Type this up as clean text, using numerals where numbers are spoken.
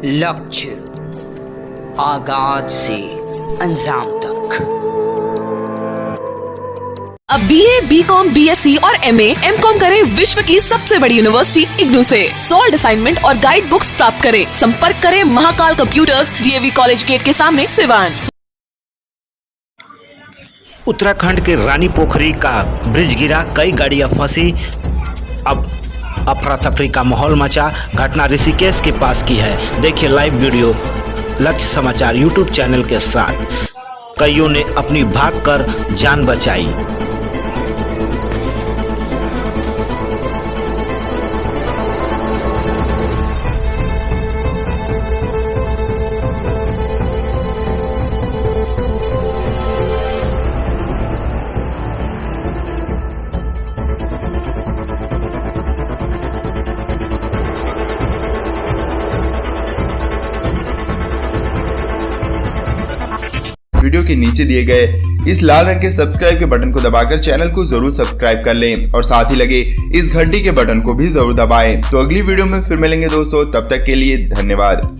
लक्ष्य आगाज से अंजाम तक। अब BA, BCom, BSc और MA, MCom करें विश्व की सबसे बड़ी यूनिवर्सिटी इग्नू से। सॉल्ड असाइनमेंट और गाइड बुक्स प्राप्त करें। संपर्क करें Mahakal computers, DAV college gate के सामने, सिवान। उत्तराखंड के रानी पोखरी का ब्रिज गिरा, कई गाड़ियां फंसी। अब अफरा तफरी का माहौल मचा। घटना ऋषिकेश के पास की है। देखिए लाइव वीडियो लक्ष्य समाचार यूट्यूब चैनल के साथ। कईयों ने अपनी भागकर जान बचाई। वीडियो के नीचे दिए गए इस लाल रंग के सब्सक्राइब के बटन को दबाकर चैनल को जरूर सब्सक्राइब कर लें और साथ ही लगे इस घंटी के बटन को भी जरूर दबाएं। तो अगली वीडियो में फिर मिलेंगे दोस्तों, तब तक के लिए धन्यवाद।